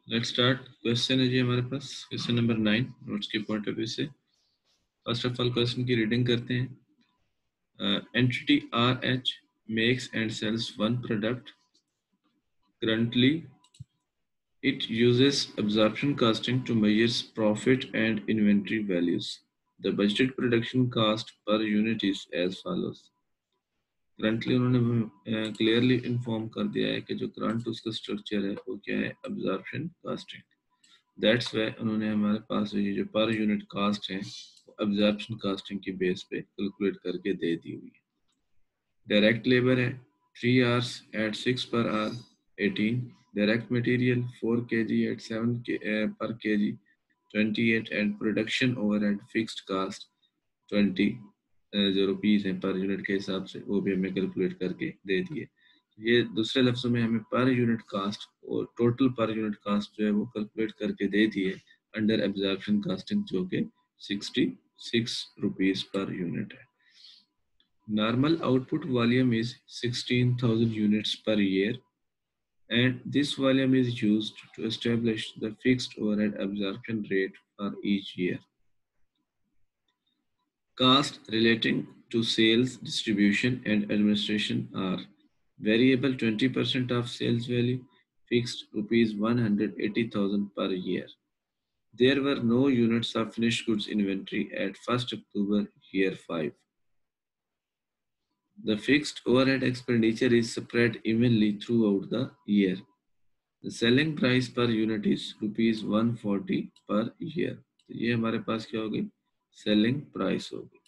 Let's start. Question है जी हमारे पास क्वेश्चन नंबर 9 नोट्स के पॉइंट ऑफ व्यू से। फर्स्ट ऑफ ऑल क्वेश्चन की रीडिंग करते हैं। Entity R H makes and sells one product. Currently it uses absorption costing to measure profit and inventory values. The budgeted production cost per unit is as follows. Currently उन्होंने clearly inform कर दिया है कि जो current उसका structure है वो क्या है, अब्जॉर्प्शन कास्टिंग। दैट्स वाई उन्होंने हमारे पास ये जो पर यूनिट कास्ट है वो अब्जॉर्प्शन कास्टिंग की बेस पे कैलकुलेट करके दे दी हुई है। डायरेक्ट लेबर है 3 hours at 6 per hour 18, direct material 4 kg at 7 per kg 28, and production overhead fixed cost 20 जो रुपीज़ हैं पर यूनिट के हिसाब से वो भी हमें कैलकुलेट करके दे दिए। ये दूसरे लफ्ज़ों में हमें पर यूनिट कास्ट और टोटल पर यूनिट कास्ट जो है वो कैलकुलेट करके दे दिए अंडर एब्जॉर्प्शन कास्टिंग, जो कि 66 रुपीज़ पर यूनिट है। Normal output volume is 16,000 units per year, and this volume is used to establish the fixed overhead absorption rate for each year. Costs relating to sales, distribution, and administration are variable 20% of sales value, fixed rupees 180,000 per year. There were no units of finished goods inventory at 1st October year 5. The fixed overhead expenditure is spread evenly throughout the year. The selling price per unit is rupees 140 per year. तो ये हमारे पास क्या होगी, selling price होगी.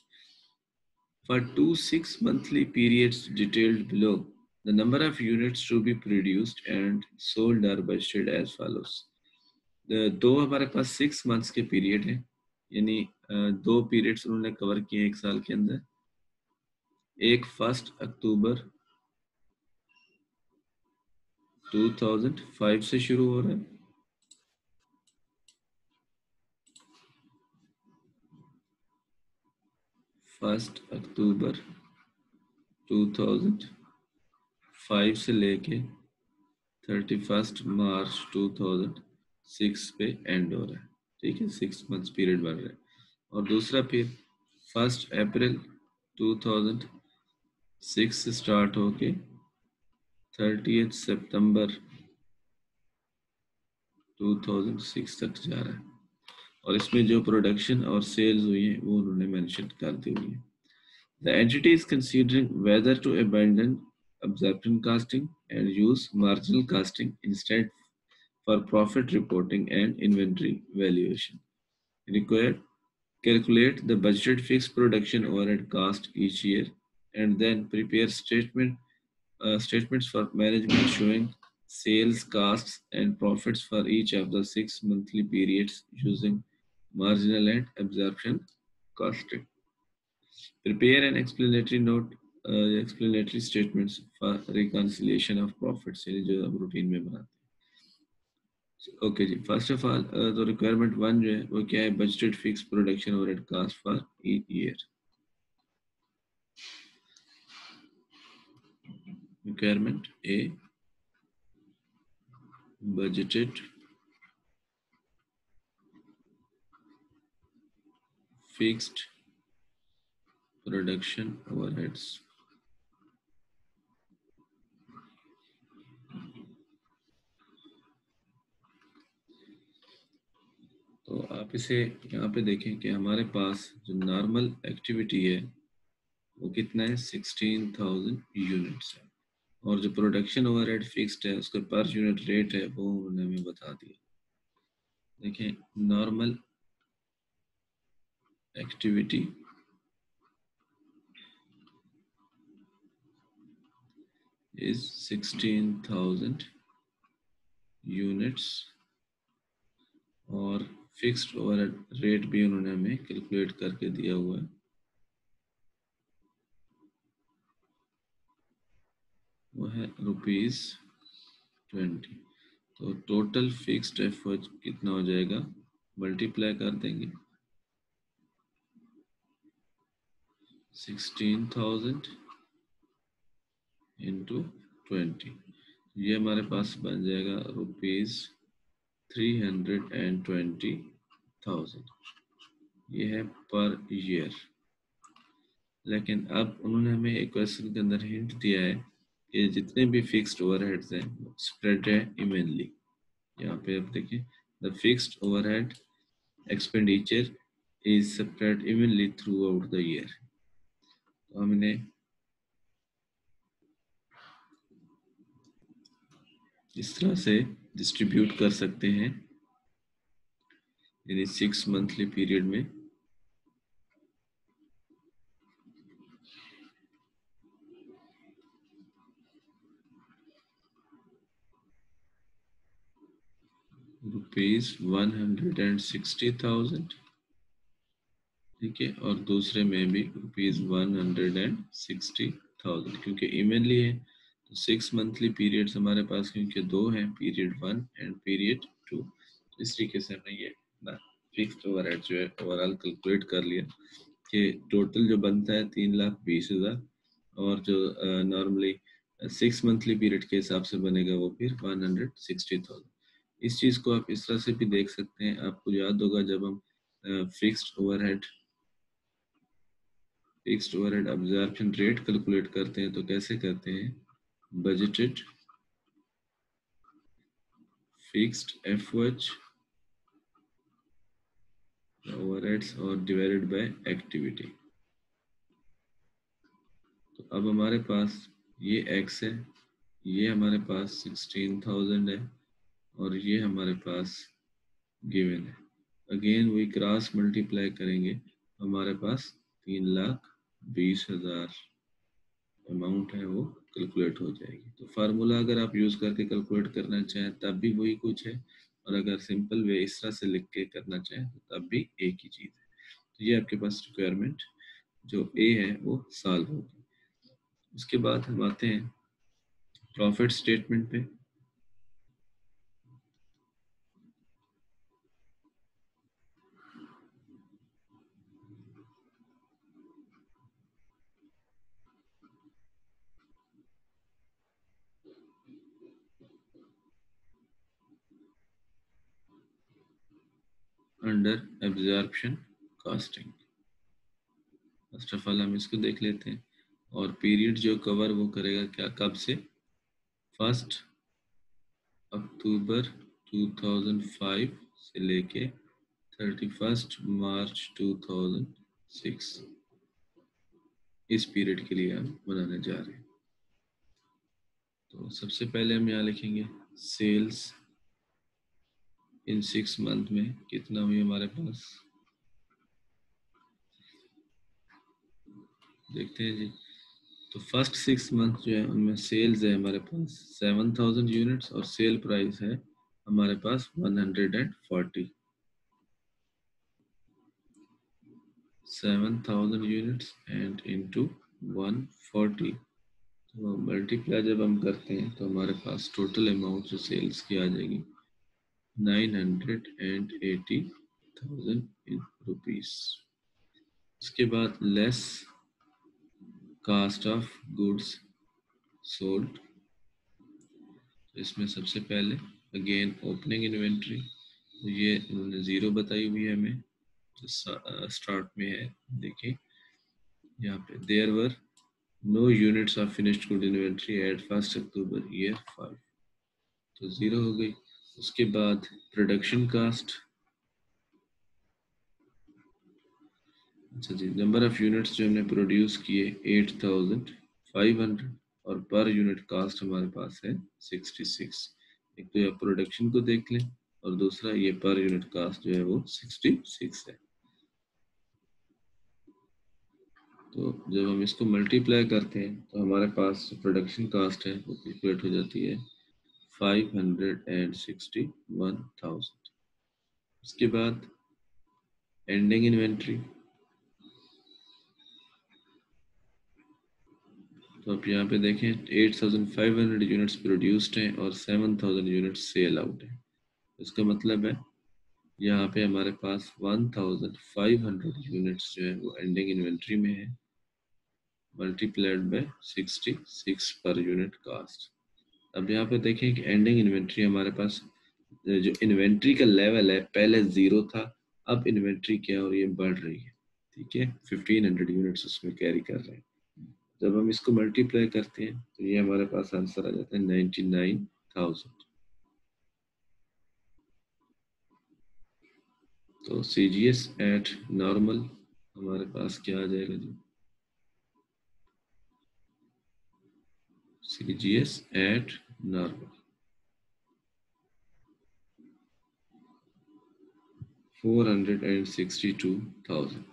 For 2 6 monthly periods detailed below, the number of units to be produced and sold are budgeted as follows. दो हमारे पास 6 months के period हैं, यानी दो पीरियड्स उन्होंने कवर किए एक साल के अंदर। एक 1 अक्टूबर 2005 से शुरू हो रहा है, 1 अक्टूबर 2005 से लेके 31 मार्च 2006 पे एंड हो रहा है। ठीक है, 6 months पीरियड बन रहा है। और दूसरा फिर 1 अप्रैल 2006 से स्टार्ट होके 30 सितंबर 2006 तक जा रहा है, और इसमें जो प्रोडक्शन और सेल्स हुई है वो उन्होंने मेंशन कर दी हुई है। The entity is considering whether to abandon absorption costing and use marginal costing instead for profit reporting and inventory valuation. Required, calculate the budgeted fixed production overhead cost each year and then prepare statements for management showing sales costs and profits for each of the 6 monthly periods using marginal and absorption costing. Prepare an explanatory note, explanatory statements for reconciliation of profits, यानी जो हम routine में बनाते हैं। Okay जी, first of all तो requirement 1 जो है वो क्या है, budgeted fix production overhead cost for each year. Requirement A, budgeted fixed production overheads. तो आप इसे यहाँ पे देखें कि हमारे पास जो नॉर्मल एक्टिविटी है वो कितना है, 16,000 यूनिट्स है, और जो प्रोडक्शन ओवरहेड फिक्स्ड है उसका पर यूनिट रेट है वो उन्होंने हमें बता दिया। देखें, नॉर्मल एक्टिविटी इज 16,000 यूनिट्स, और फिक्स्ड ओवरहेड रेट भी उन्होंने हमें कैलकुलेट करके दिया हुआ है। वो है ₹20। तो टोटल फिक्स्ड एफर्ट कितना हो जाएगा, मल्टीप्लाई कर देंगे 16,000 इंटू 20, ये हमारे पास बन जाएगा ₹20,000 320,000, ये है पर ईयर। लेकिन अब उन्होंने हमें एक क्वेश्चन के अंदर हिंट दिया है कि जितने भी फिक्स्ड ओवरहेड्स हैं स्प्रेड है इवनली। यहाँ पे आप देखिए, the fixed overhead expenditure is spread evenly through out the year. तो हमने इस तरह से डिस्ट्रीब्यूट कर सकते हैं, यानी 6 मंथली पीरियड में ₹160,000, ठीक है, और दूसरे में भी ₹160,000, क्योंकि इवनली है तो 6 मंथली पीरियड्स हमारे पास क्योंकि दो हैं, पीरियड 1 एंड पीरियड 2। इस तरीके से हमने ये ना फिक्स्ड ओवरहेड जो है ओवरऑल कैलकुलेट कर लिया कि टोटल जो बनता है 3,20,000, और जो नॉर्मली 6 मंथली पीरियड के हिसाब से बनेगा वो फिर 160,000। इस चीज़ को आप इस तरह से भी देख सकते हैं। आपको याद होगा जब हम fixed overhead absorption rate calculate करते हैं तो कैसे करते हैं, बजटेड फिक्स्ड एफओएच ओवरहेड्स और डिवाइडेड बाय एक्टिविटी। तो अब हमारे पास ये x है, ये हमारे पास 16,000 है, और ये हमारे पास गिवन है। अगेन वही क्रॉस मल्टीप्लाई करेंगे, हमारे पास 3,20,000 अमाउंट है वो कैलकुलेट हो जाएगी। तो फार्मूला अगर आप यूज़ करके कैलकुलेट करना चाहें तब भी वही कुछ है, और अगर सिंपल वे इस तरह से लिख के करना चाहें तो तब भी एक ही चीज़ है। तो ये आपके पास रिक्वायरमेंट जो ए है वो सॉल्व होगी। उसके बाद हम आते हैं प्रॉफिट स्टेटमेंट पे। Under absorption costing, first of all हम इसको देख लेते हैं। और पीरियड जो कवर वो करेगा क्या, कब से, 1 अक्टूबर 2005 से लेके 31 मार्च 2006, इस पीरियड के लिए हम बनाने जा रहे हैं। तो सबसे पहले हम यहाँ लिखेंगे सेल्स इन 6 मंथ में कितना हुई हमारे पास, देखते हैं जी। तो फर्स्ट 6 मंथ जो है उनमें सेल्स है हमारे पास 7,000 यूनिट्स, और सेल प्राइस है हमारे पास 140, 7,000 यूनिट्स एंड इंटू 140। तो मल्टीप्लाई जब हम करते हैं तो हमारे पास टोटल अमाउंट जो सेल्स की आ जाएगी 980,000 रुपीस। इसके बाद less cost of goods sold, इसमें सबसे पहले अगेन ओपनिंग इन्वेंट्री, तो ये उन्होंने ज़ीरो बताई हुई है हमें, जो स्टार्ट में है। देखिए यहाँ पे there were no units of finished good inventory at 1 October year 5, तो ज़ीरो हो गई। उसके बाद प्रोडक्शन कास्ट, अच्छा जी, नंबर ऑफ यूनिट्स जो हमने प्रोड्यूस किए 8,500, और पर यूनिट कास्ट हमारे पास है 66। एक तो ये प्रोडक्शन को देख लें, और दूसरा ये पर यूनिट कास्ट जो है वो 66 है। तो जब हम इसको मल्टीप्लाई करते हैं तो हमारे पास प्रोडक्शन कास्ट है वो कैलकुलेट हो जाती है 561,000। उसके बाद एंडिंग इन्वेंट्री, तो आप यहाँ पे देखें 8,500 यूनिट्स प्रोड्यूस्ड हैं और 7,000 यूनिट्स सेल आउट हैं। इसका मतलब है यहाँ पे हमारे पास 1,500 यूनिट्स जो है वो एंडिंग इन्वेंट्री में है, मल्टीप्लाइड बाय 66 पर यूनिट कास्ट। अब यहाँ पे देखें कि एंडिंग इन्वेंट्री हमारे पास जो इन्वेंट्री का लेवल है पहले 0 था, अब इन्वेंट्री क्या हो रही है, बढ़ रही है। ठीक है, 1500 यूनिट्स उसमें कैरी कर रहे हैं। जब हम इसको मल्टीप्लाई करते हैं तो ये हमारे पास आंसर आ जाता है 99,000। तो CGS एट नॉर्मल हमारे पास क्या आ जाएगा जी, CGS एट नॉर्मल 462,000।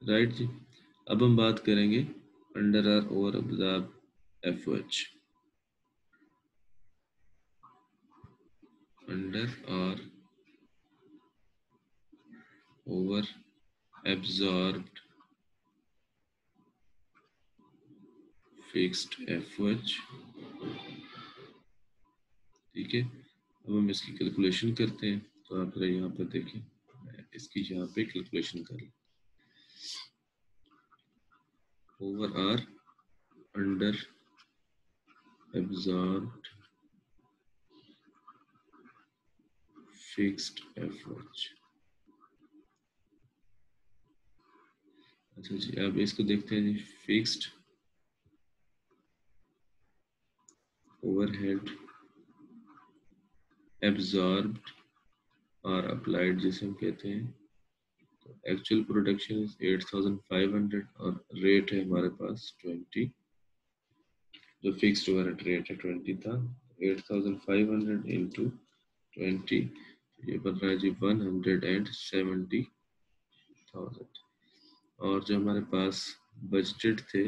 राइट जी। अब हम बात करेंगे under or over absorb FOH। Under or over absorbed fixed FOH। ठीक है, अब हम इसकी कैलकुलेशन करते हैं। तो आप यहाँ पर देखिए, मैं इसकी यहाँ पे कैलकुलेशन कर लूँ। Over or under absorbed fixed FOH। अच्छा जी, अब इसको देखते हैं जी। फिक्स्ड ओवरहेड absorbed और अप्लाइड जिसे हम कहते हैं। तो एक्चुअल प्रोडक्शन इज 8500 और रेट है हमारे पास 20। जो फिक्स्ड ओवरहेड रेट है 20 था, 8500 इंटू 20, ये बन रहा है जी 170,000। और जो हमारे पास बजटेड थे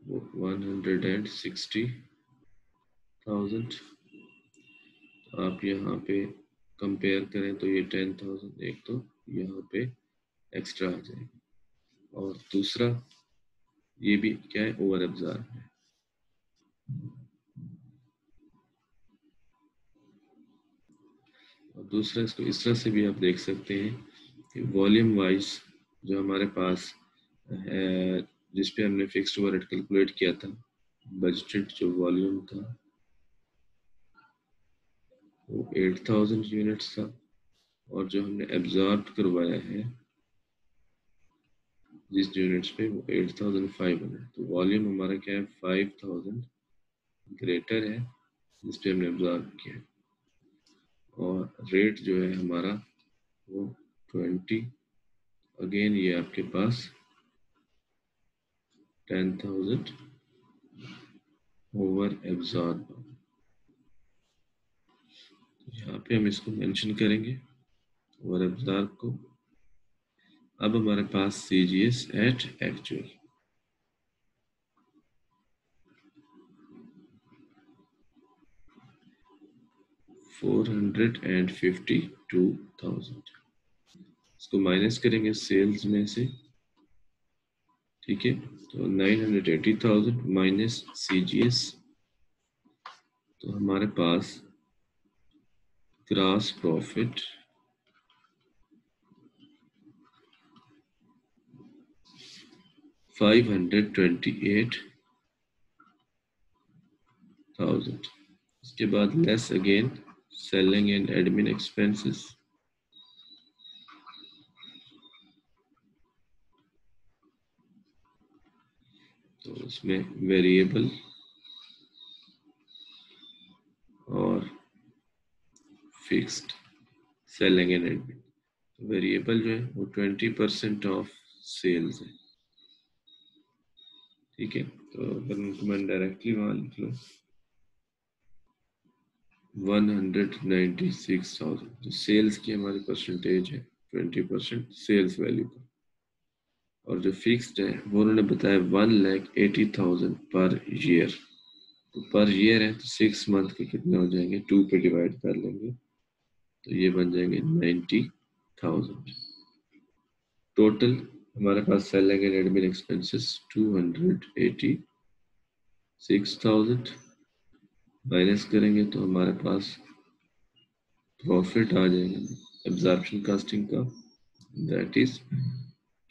वो 160,000। आप यहाँ पे कंपेयर करें तो ये 10,000 एक तो यहाँ पे एक्स्ट्रा आ जाएगा, और दूसरा ये भी क्या है, ओवर एब्जॉर्ब है। और दूसरा इसको इस तरह से भी आप देख सकते हैं कि वॉल्यूम वाइज जो हमारे पास है, जिस पे हमने फिक्स्ड ओवरहेड कैलकुलेट किया था, बजटेड जो वॉल्यूम था वो 8,000 यूनिट्स था, और जो हमने एब्जॉर्ब करवाया है जिस यूनिट्स पे वो 8,500। तो वॉल्यूम हमारा क्या है, 5,000 ग्रेटर है जिस पे हमने एब्जॉर्ब किया, और रेट जो है हमारा वो 20। अगेन ये आपके पास 10,000 ओवर एब्जॉर्ब। यहाँ पे हम इसको मेंशन करेंगे ओवर एब्जॉर्ब को। अब हमारे पास CGS एट एक्चुअल 452,000। इसको माइनस करेंगे सेल्स में से। ठीक है, तो 980,000 माइनस CGS, तो हमारे पास ग्रॉस प्रॉफिट 528,000। इसके बाद less again selling and admin expenses, तो उसमें वेरिएबल और fixed selling and admin. Variable जो है वो 20% ऑफ सेल्स है। ठीक है, तो अगर उनको मैं डायरेक्टली वहां लिख लूँ 196,000, तो सेल्स की हमारी परसेंटेज है 20% सेल्स वैल्यू पर। और जो फिक्स्ड है वो उन्होंने बताया 1,80,000 पर ईयर। तो पर ईयर है तो 6 मंथ के कितने हो जाएंगे, 2 पे डिवाइड कर लेंगे तो ये बन जाएंगे 90,000। टोटल हमारे पास selling and admin expenses 286,000 minus करेंगे तो हमारे पास प्रॉफिट आ जाएगा एब्जॉर्प्शन कास्टिंग का, दैट इज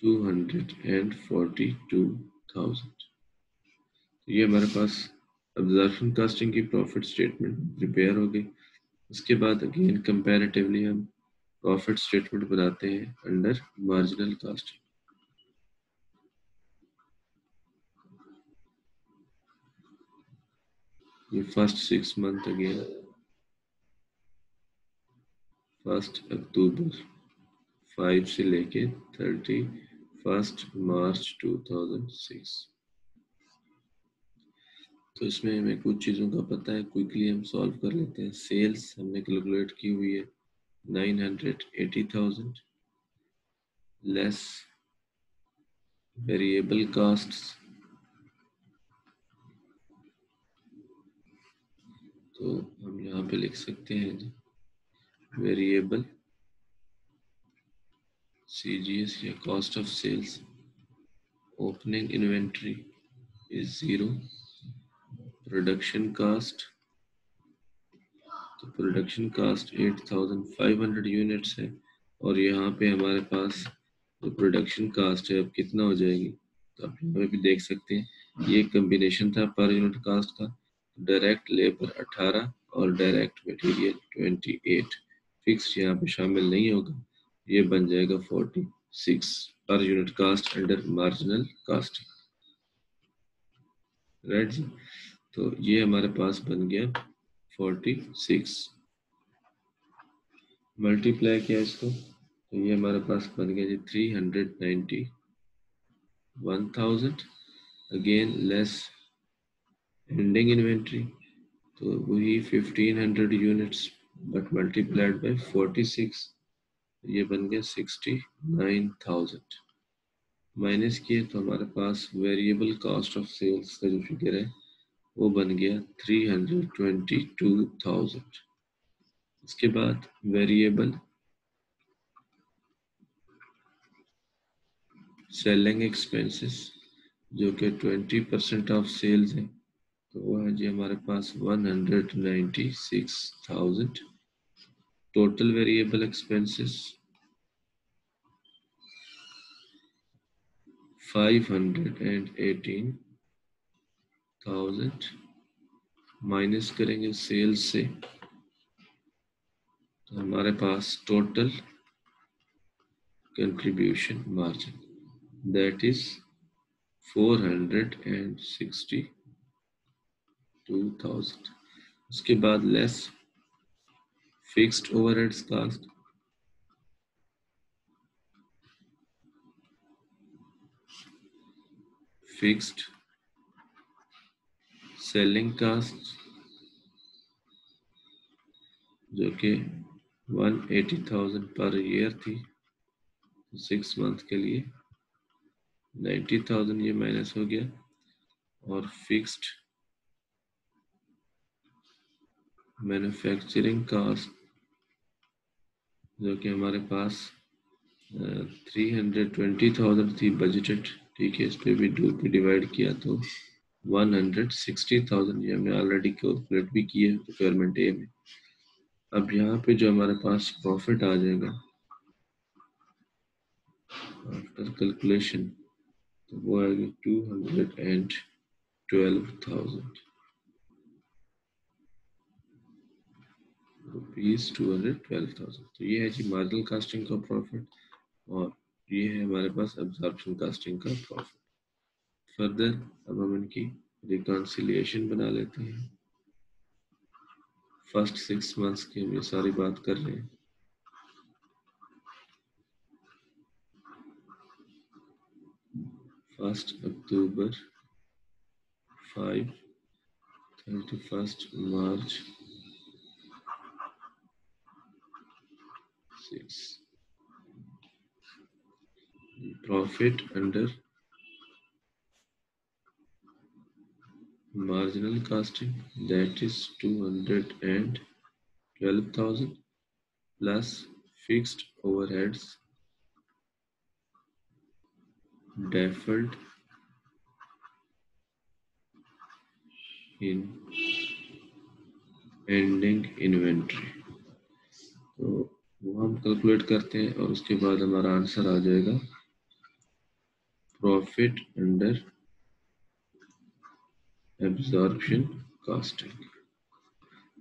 242,000। ये हमारे पास अब्जॉर्प्शन कास्टिंग की प्रॉफिट स्टेटमेंट प्रिपेयर हो गई। उसके बाद अगेन कंपैरेटिवली हम प्रॉफिट स्टेटमेंट बनाते हैं अंडर मार्जिनल कास्टिंग। ये फर्स्ट 6 मंथ अगेन 1 अक्टूबर 5 से लेके 31 मार्च 2006। तो इसमें हमें कुछ चीज़ों का पता है, क्विकली हम सॉल्व कर लेते हैं। सेल्स हमने कैलकुलेट की हुई है 980,000 लेस वेरिएबल कास्ट्स, तो हम यहाँ पे लिख सकते हैं वेरिएबल CGS या cost of sales opening inventory is 0, production cost, तो प्रोडक्शन कास्ट 8,500 यूनिट्स है, और यहाँ पे हमारे पास जो प्रोडक्शन कास्ट है अब कितना हो जाएगी, तो आप यहाँ पे भी देख सकते हैं ये कम्बिनेशन था पर यूनिट कास्ट का। डायरेक्ट लेबर 18 और डायरेक्ट मटेरियल 28, फिक्स यहाँ पे शामिल नहीं होगा, ये बन जाएगा 46 पर unit cost under marginal costing. Right जी, तो ये हमारे पास बन गया 46। मल्टीप्लाई किया इसको तो ये हमारे पास बन गया जी 391,000, अगेन लेस एंडिंग इन्वेंट्री, तो वही 1500 यूनिट्स बट मल्टीप्लाइड बाय 46, ये बन गया 69,000। माइनस किए तो हमारे पास वेरिएबल कॉस्ट ऑफ सेल्स का जो फिगर है वो बन गया 322,000। इसके बाद वेरिएबल सेलिंग एक्सपेंसेस जो कि 20% ऑफ सेल्स है, तो वो है जी हमारे पास 196,000। टोटल वेरिएबल एक्सपेंसेस 518,000, माइनस करेंगे सेल्स से तो हमारे पास total contribution margin that is 462,000। उसके बाद less fixed overheads cost, fixed selling cost जो कि 180,000 पर ईयर थी 6 मंथ के लिए, 90,000 ये माइनस हो गया, और फिक्स्ड मैन्युफैक्चरिंग कास्ट जो कि हमारे पास 320,000 थी बजटेड, ठीक है, इस पे भी 2 पे डिवाइड किया तो 160,000, ये हमने ऑलरेडी कैलकुलेट भी किया रिक्वायरमेंट ए में। अब यहाँ पे जो हमारे पास प्रॉफिट आ जाएगा आफ्टर कैलकुलेशन तो वो आएगा 212,000 रुपीज, 212,000। तो ये है जी मार्जिनल कास्टिंग का प्रॉफिट, और ये है हमारे पास अब्जॉर्प्शन कास्टिंग का प्रॉफिट। फर्दर अब हम इनकी रिकॉन्सिलिएशन बना लेते हैं। फर्स्ट 6 मंथ्स की हम ये सारी बात कर रहे हैं। First October 5, 31 March 6, profit under marginal costing that is 212,000 plus fixed overheads deferred in ending inventory, तो वो हम कैलकुलेट करते हैं और उसके बाद हमारा आंसर आ जाएगा प्रॉफिट अंडर एब्जॉर्प्शन कॉस्टिंग।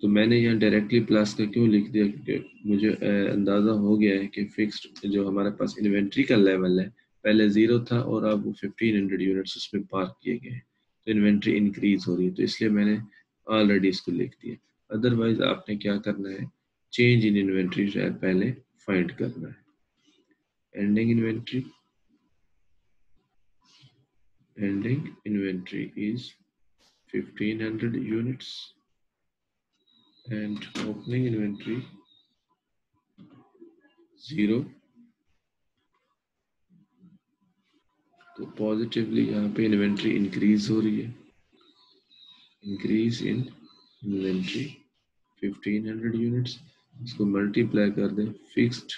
तो मैंने यहाँ डायरेक्टली प्लस का क्यों लिख दिया, क्योंकि मुझे अंदाज़ा हो गया है कि फिक्स्ड जो हमारे पास इन्वेंट्री का लेवल है पहले 0 था और अब वो 1500 यूनिट्स उसमें पार्क किए गए हैं, तो इन्वेंट्री इंक्रीज हो रही है, तो इसलिए मैंने ऑलरेडी इसको लिख दिया। अदरवाइज आपने क्या करना है, चेंज इन इन्वेंट्री पहले फाइंड करना है। Ending inventory is 1500 units and opening inventory 0। तो पॉजिटिवली यहाँ पे इन्वेंट्री इंक्रीज हो रही है, इंक्रीज इन इन्वेंट्री 1500 यूनिट्स। इसको मल्टीप्लाई कर दें fixed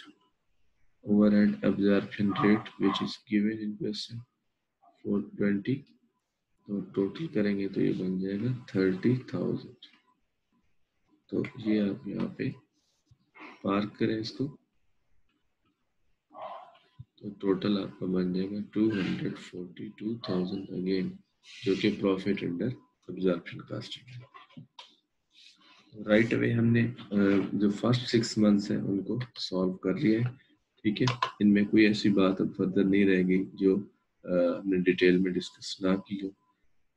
overhead absorption rate which is given in question 420, तो टोटल करेंगे तो ये बन जाएगा 30,000। तो ये आप यहाँ पे पार्क करें इसको, तो टोटल आपका बन जाएगा 242,000 अगेन, जो कि प्रॉफिट अंडर एब्जॉर्प्शन कॉस्टिंग है। राइट अवे हमने जो फर्स्ट 6 मंथ्स हैं उनको सॉल्व कर लिया है, ठीक है। इनमें कोई ऐसी बात अब फर्दर नहीं रहेगी जो हमने डिटेल में डिस्कस ना की हो।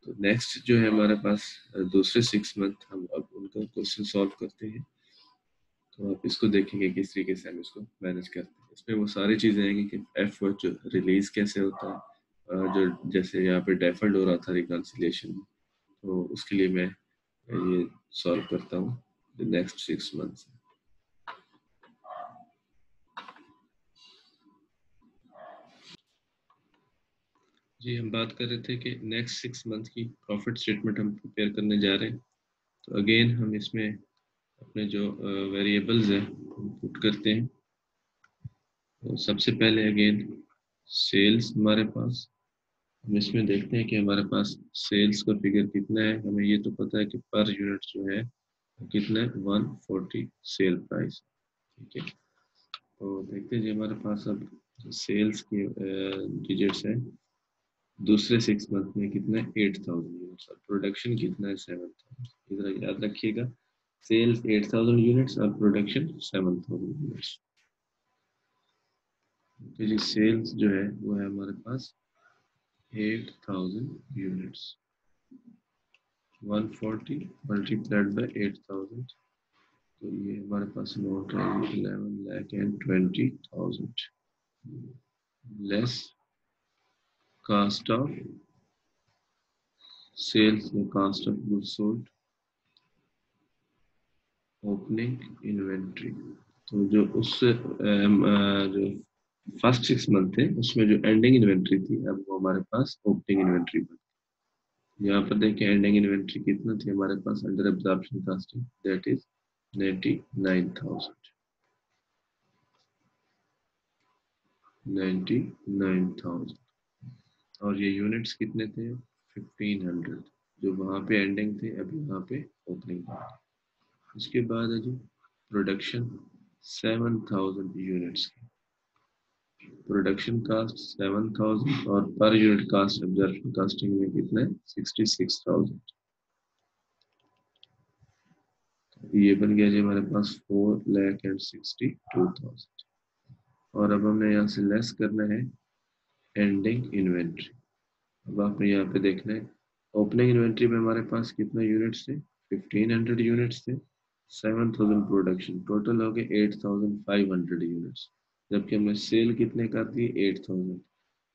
तो नेक्स्ट जो है हमारे पास दूसरे 6 मंथ, हम अब उनका क्वेश्चन सॉल्व करते हैं। तो आप इसको देखेंगे किस तरीके से हम इसको मैनेज करते हैं। इसमें वो सारी चीज़ें आएंगी कि एफर्ट जो रिलीज कैसे होता है, जो जैसे यहाँ पे डेफर्ड हो रहा था रिकन्सिलिएशन, तो उसके लिए मैं ये सॉल्व करता हूँ नेक्स्ट 6 मंथ्स। जी हम बात कर रहे थे कि नेक्स्ट 6 मंथ की प्रॉफिट स्टेटमेंट हम प्रिपेयर करने जा रहे हैं। तो अगेन हम इसमें अपने जो वेरिएबल्स हैं पुट करते हैं। तो सबसे पहले अगेन सेल्स हमारे पास, हम इसमें देखते हैं कि हमारे पास सेल्स का फिगर कितना है। हमें ये तो पता है कि पर यूनिट जो है कितना है, 140 सेल प्राइस, ठीक है। तो देखते हैं जी हमारे पास अब सेल्स की डिजिट्स हैं दूसरे 6 मंथ में कितना है, 8,000 यूनिट्स, और प्रोडक्शन कितना है, 7,000। इधर याद रखिएगा, सेल्स 8,000 यूनिट्स और प्रोडक्शन 7,000 यूनिट्स। तो जी सेल्स जो है वो है हमारे पास 8,000 यूनिट्स, 140 मल्टीप्लाइड बाय 8,000, तो ये हमारे पास अमाउंट है 11,20,000 लेस कास्ट ऑफ सेल्स में cost of goods sold opening inventory. तो जो उससे जो फर्स्ट 6 मंथ थे उसमें जो एंडिंग इन्वेंट्री थी अब वो हमारे पास ओपनिंग इन्वेंट्री बन। यहाँ पर देखिए एंडिंग इन्वेंट्री कितना थी हमारे पास under absorption costing, that is 99,000। 99,000 और ये यूनिट्स कितने थे, 1500, जो वहाँ पे एंडिंग थे अब यहाँ पे ओपनिंग थे। उसके बाद है जी प्रोडक्शन 7,000 यूनिट्स की, प्रोडक्शन कास्ट 7,000 और पर यूनिट कास्ट एब्जॉर्प्शन कास्टिंग में कितना है, 66,000। ये बन गया जी हमारे पास 4,62,000। और अब हमने यहाँ से लेस करना है एंडिंग इन्वेंट्री। अब आपने यहाँ पे देखना है ओपनिंग इन्वेंट्री में हमारे पास कितना यूनिट्स थे, 1500 यूनिट्स थे, 7,000 प्रोडक्शन, टोटल हो गए 8,500 यूनिट्स, जबकि हमने सेल कितने कर दिए, 8,000।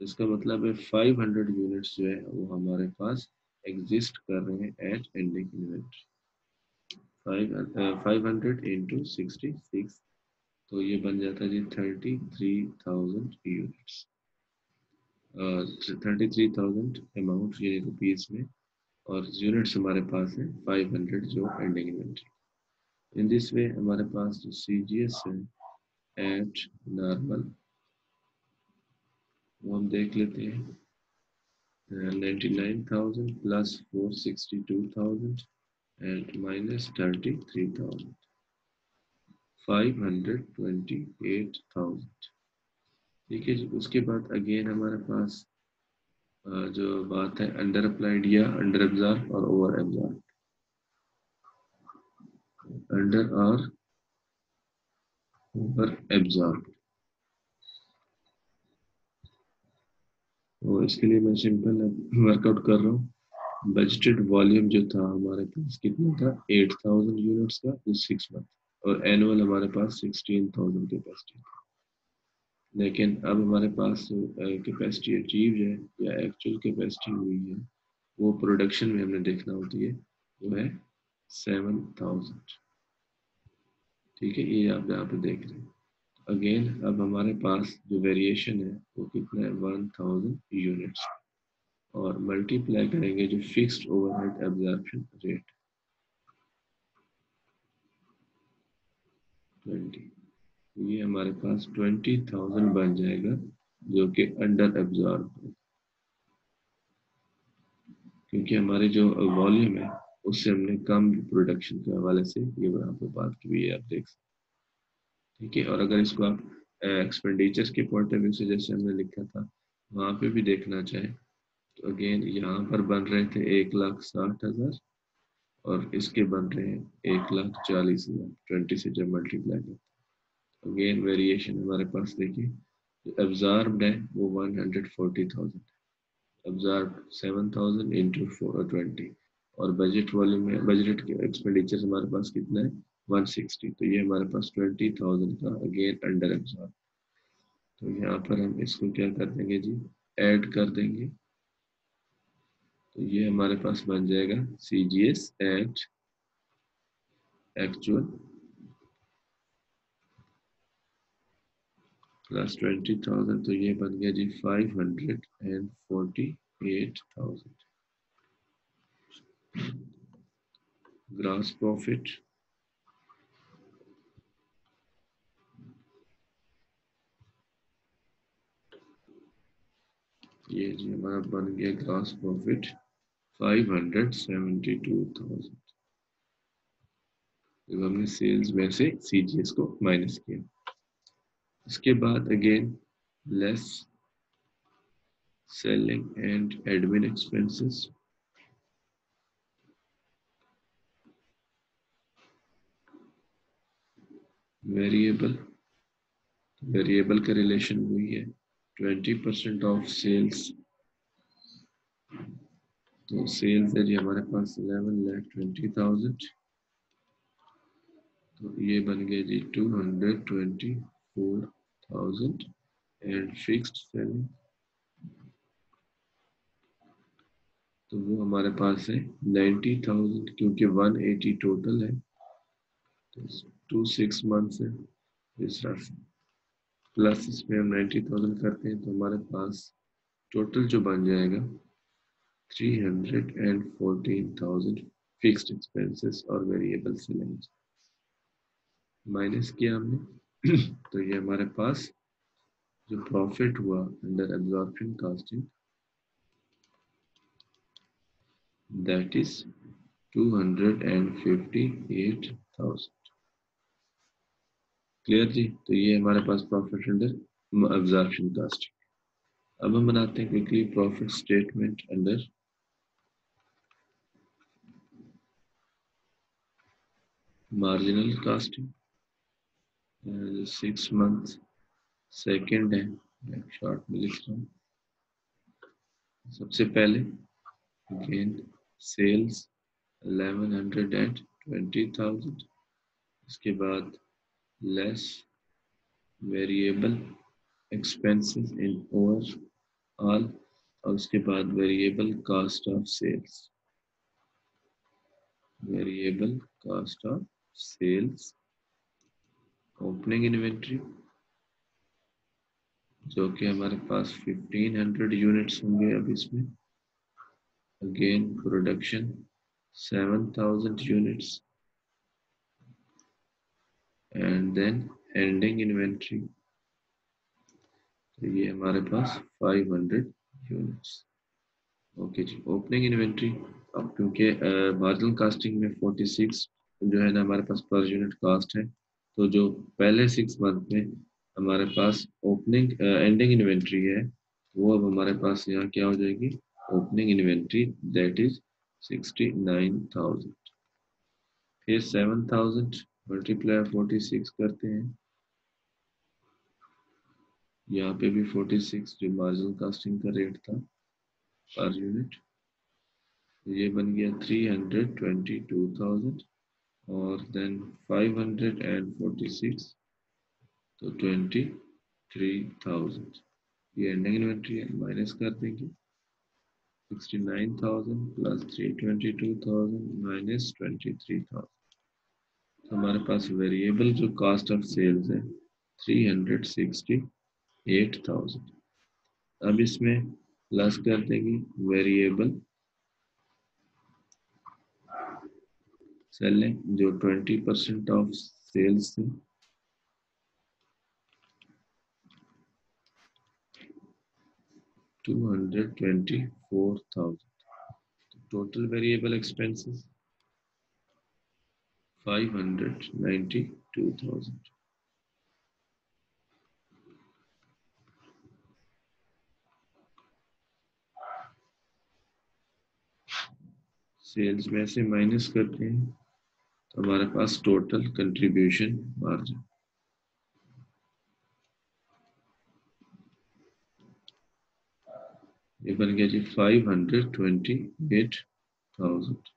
इसका मतलब है 500 यूनिट्स जो है वो हमारे पास एग्जिस्ट कर रहे हैं एट एंडिंग इन्वेंट्री। 500 इंटू 66, तो ये बन जाता है जी 33,000 यूनिट्स, 33,000 अमाउंट ये रुपीज में, और यूनिट्स हमारे पास है 500 जो ending inventory. In this way हमारे पास जो CGS है एट नॉर्मल वो हम देख लेते हैं, 99,000 प्लस 462,000 एंड माइनस 33,000, 528,000, ठीक है जी। उसके बाद अगेन हमारे पास जो बात है अंडर अप्लाइड या अंडर एब्जॉर्ब और ओवर एब्जॉर्ब, अंडर और ओवर एब्जॉर्ब। तो इसके लिए मैं सिंपल वर्कआउट कर रहा हूँ। बजटेड वॉल्यूम जो था हमारे पास कितना था, 8000 यूनिट्स का 6 मंथ, और एनुअल हमारे पास 16000 कैपेसिटी। लेकिन अब हमारे पास कैपेसिटी अचीव है या एक्चुअल कैपेसिटी हुई है, वो प्रोडक्शन में हमने देखना होती है, वो है 7000। ठीक है, ये आप यहाँ पे देख रहे हैं। अगेन अब हमारे पास जो वेरिएशन है वो कितना है, 1000 यूनिट्स, और मल्टीप्लाई करेंगे जो फिक्स्ड ओवरहेड एब्जॉर्प्शन रेट 20, ये हमारे पास 20000 बन जाएगा, जो कि अंडर एब्जॉर्ब है, क्योंकि हमारे जो वॉल्यूम है उससे हमने कम प्रोडक्शन के हवाले से ये यहाँ पे बात की हुई है, आप देख सकते हैं। ठीक है, और अगर इसको आप एक्सपेंडिचर्स के पॉइंट ऑफ व्यू से जैसे हमने लिखा था वहाँ पे भी देखना चाहे, तो अगेन यहाँ पर बन रहे थे 1,60,000 और इसके बन रहे हैं 1,40,000, 20 से जब मल्टीप्लाई करते हैं। अगेन वेरिएशन हमारे पास देखिए, जो एब्जॉर्ब्ड है वो 140,000, एब्जॉर्ब 7000 इंटू 20, और बजट वॉल्यूम में बजट के एक्सपेंडिचर हमारे पास कितना है, 160, तो ये हमारे पास 20,000 का अगेन अंडर एब्जॉर्ब। तो यहाँ पर हम इसको क्या कर देंगे जी, ऐड कर देंगे, तो ये हमारे पास बन जाएगा C G S at actual plus 20,000, तो ये बन गया जी 548,000 ग्रॉस प्रॉफिट। ये जी हमारा बन गया ग्रॉस प्रॉफिट 572,000, जब हमने सेल्स में से सीजीएस को माइनस किया। इसके बाद again less selling and admin expenses, variable, variable का रिलेशन हुई है 20% ऑफ सेल्स, तो सेल्स है जी हमारे पास 11,20,000, तो ये बन गए जी 224,000, एंड फिक्स्ड सेलिंग, तो वो हमारे पास है 90,000, क्योंकि 180 टोटल है, तो 2 6 मंथ्स है इस तरह से, प्लस इसमें हम 90,000 करते हैं, तो हमारे पास टोटल जो बन जाएगा 314,000 फिक्स्ड एक्सपेंसेस और वेरिएबल सेलिंग माइनस किया हमने। तो ये हमारे पास जो प्रॉफिट हुआ under absorption costing, that is 258,000। Clear जी, तो ये हमारे पास प्रॉफिट अंडर एब्जॉर्प्शन कास्टिंग। अब हम बनाते हैं quickly profit statement under marginal costing, 6 month second है, शॉर्ट में लिख रहा हूँ। सबसे पहले अगेन सेल्स 11,20,000, इसके बाद less variable expenses in over all, और उसके बाद variable cost of sales, variable cost of sales, opening inventory जो कि हमारे पास 1500 यूनिट्स होंगे अब इसमें, again production 7000 units, and then ending inventory, तो ये हमारे पास 500 यूनिट्स। ओके जी, ओपनिंग इन्वेंट्री, अब क्योंकि मार्जिनल कास्टिंग में 46 जो है ना हमारे पास पर यूनिट कास्ट है, तो जो पहले 6 मंथ में हमारे पास ओपनिंग एंडिंग इन्वेंट्री है, वो अब हमारे पास यहाँ क्या हो जाएगी, ओपनिंग इन्वेंट्री दैट इज 69,000। फिर 7,000 मल्टीप्लाई 46 करते हैं, यहाँ पे भी 46 जो मार्जिनल कॉस्टिंग का रेट था पर यूनिट, ये बन गया 322,000 और देन 546 तो 23,000। ये एंडिंग इन्वेंट्री है, माइनस कर देंगे 69,000 प्लस 322,000 माइनस 23,000। तो हमारे पास वेरिएबल जो कॉस्ट ऑफ सेल्स है 368,000। अब इसमें प्लस कर देंगे वेरिएबल सेलिंग जो 20% ऑफ सेल्स थे, 224,000। Total variable expenses 592,000। सेल्स में से माइनस करते हैं तो हमारे पास टोटल कंट्रीब्यूशन मार्जिन ये बन गया जी 528,000।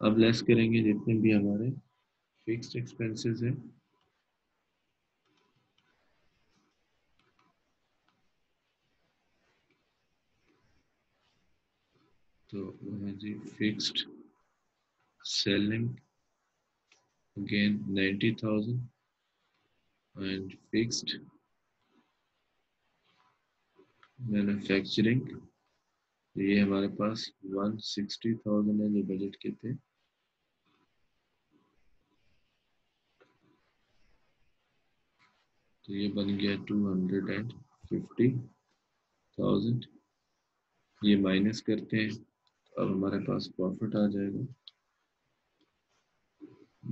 अब लेस करेंगे जितने भी हमारे फिक्स्ड एक्सपेंसेस हैं, तो वो है जी fixed selling again 90,000 and fixed manufacturing, ये हमारे पास 160,000 है जो बजट के थे। तो ये बन गया 250,000। ये माइनस करते हैं तो अब हमारे पास प्रॉफिट आ जाएगा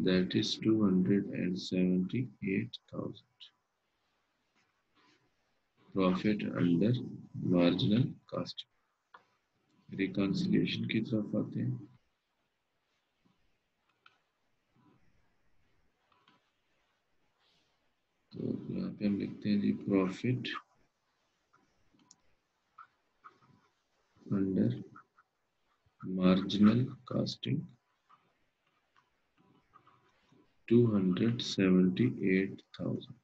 that is 278,000 profit under marginal cost. Reconciliation की तरफ आते हैं। तो यहाँ पे हम लिखते हैं जी प्रॉफिट अंडर मार्जिनल कॉस्टिंग 278,000।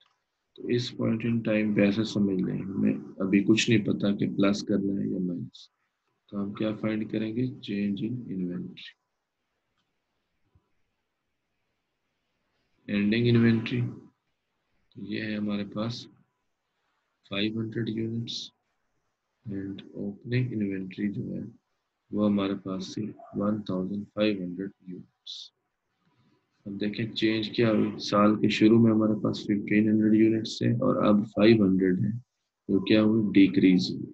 तो इस पॉइंट इन टाइम पे ऐसा समझ लें हमें अभी कुछ नहीं पता कि प्लस करना है या माइनस, तो हम क्या फाइंड करेंगे, change in inventory. Ending inventory तो ये है हमारे पास 500 यूनिट्स एंड ओपनिंग इन्वेंट्री जो है वो हमारे पास से 1,500 यूनिट्स। अब देखें चेंज क्या हुई, साल के शुरू में हमारे पास 1,500 यूनिट्स थे और अब 500 है, तो क्या हुई, डिक्रीज हुई,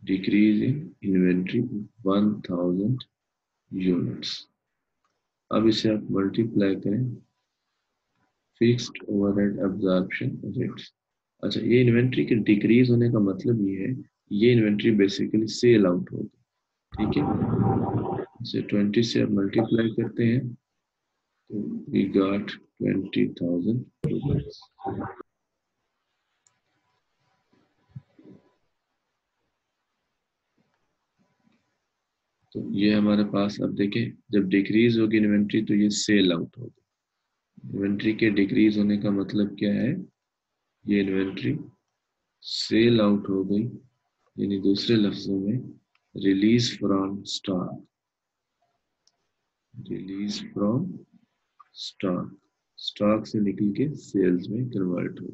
डिक्रीज इन इन्वेंट्री 1,000 यूनिट्स। अब इसे आप मल्टीप्लाई करें फिक्स्ड ओवरहेड एब्जॉर्प्शन रेट्स। अच्छा, ये इन्वेंट्री के डिक्रीज होने का मतलब ये है ये इन्वेंट्री बेसिकली सेल आउट होगी, ठीक है। इसे 20 से अब मल्टीप्लाई करते हैं तो वी गॉट 20,000 रुपीज। तो ये हमारे पास अब देखें जब डिक्रीज होगी इन्वेंट्री तो ये सेल आउट होगी। इन्वेंट्री के डिक्रीज होने का मतलब क्या है, ये इन्वेंट्री सेल आउट हो गई, यानी दूसरे लफ्जों में release from stock, release from stock, stock से निकल के सेल्स में कन्वर्ट हो।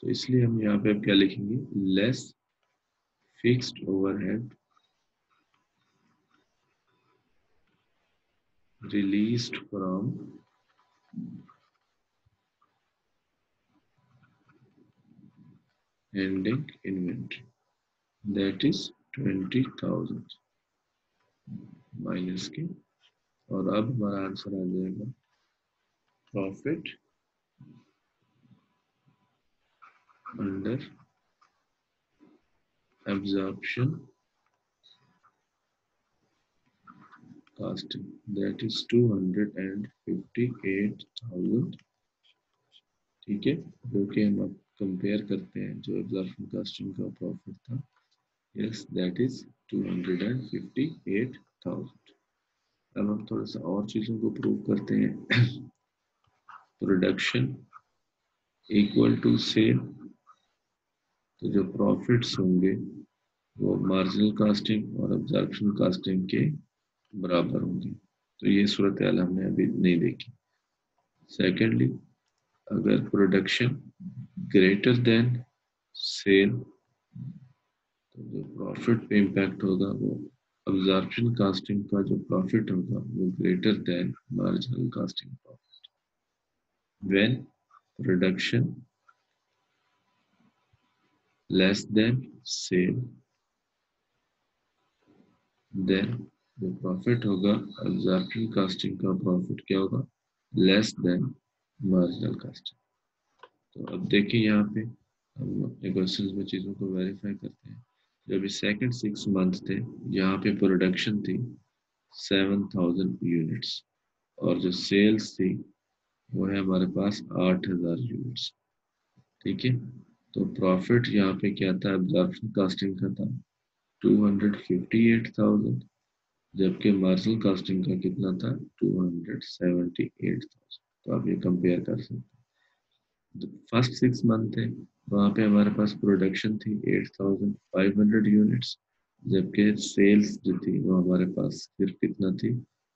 तो इसलिए हम यहाँ पे क्या लिखेंगे, less fixed overhead released from ending inventory that is 20,000 minus के, और अब हमारा आंसर आ जाएगा profit under absorption costing, that is 258,000, ठीक है, जो कि हम अब कंपेयर करते हैं जो एब्जॉर्प्शन कॉस्टिंग का प्रॉफिट था, यस दैट इज 258,000। अब हम थोड़ा सा और चीज़ों को प्रूव करते हैं। प्रोडक्शन इक्वल टू सेल, तो जो प्रॉफिट्स होंगे वो मार्जिनल कॉस्टिंग और एब्जॉर्प्शन कॉस्टिंग के बराबर होंगे। तो ये सूरत हाल हमने अभी नहीं देखी। सेकेंडली, अगर प्रोडक्शन ग्रेटर देन सेल, तो जो प्रॉफिट पे इम्पैक्ट होगा वो एब्जॉर्प्शन कॉस्टिंग का जो प्रॉफिट होगा वो greater than marginal costing profit. When production less than sale, then जो प्रॉफिट होगा एब्जॉर्प्शन कॉस्टिंग का प्रॉफिट क्या होगा, लेस देन मार्जिनल कॉस्टिंग। तो अब देखिए यहाँ पे हम अपने क्वेश्चन में चीज़ों को वेरीफाई करते हैं। जो अभी सेकंड 6 मंथ थे, यहाँ पे प्रोडक्शन थी 7,000 यूनिट्स और जो सेल्स थी वो है हमारे पास 8,000 यूनिट्स, ठीक है। तो प्रॉफिट यहाँ पे क्या था, एब्जॉर्प्शन कॉस्टिंग का था 258,000, जबकि मार्जिनल कॉस्टिंग का कितना था 278,000। तो आप ये कंपेयर कर सकते हैं। फर्स्ट 6 मंथ थे, वहाँ पे हमारे पास प्रोडक्शन थी 8,500 यूनिट्स, जबकि सेल्स जो थी वो हमारे पास सिर्फ कितना थी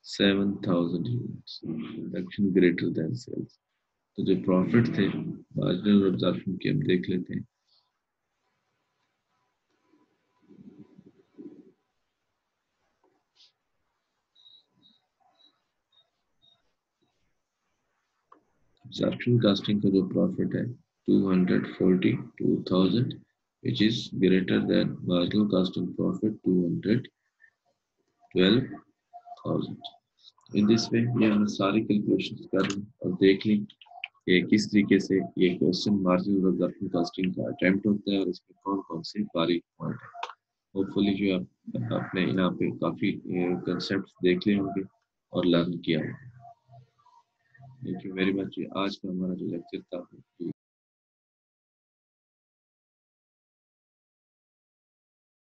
7,000 units, production greater than sales. तो जो प्रॉफिट थे मार्जिनल एब्जॉर्प्शन के हम देख लेते हैं। एब्जॉर्प्शन कॉस्टिंग का जो प्रॉफिट है 242,000, which is greater than marginal costing profit 212,000। In this way ये हमने सारी कैलकुलेशंस कर ली और देख ली कि किस तरीके से ये क्वेश्चन मार्जिनल एब्जॉर्प्शन कॉस्टिंग का अटेम्प्ट होता है और इसमें कौन कौन से बारीक पॉइंट है। होपफुली जो आपने यहाँ पे काफ़ी कंसेप्ट देख लिए होंगे और लर्न किया होगा। Thank you very much. आज का हमारा जो लेक्चर था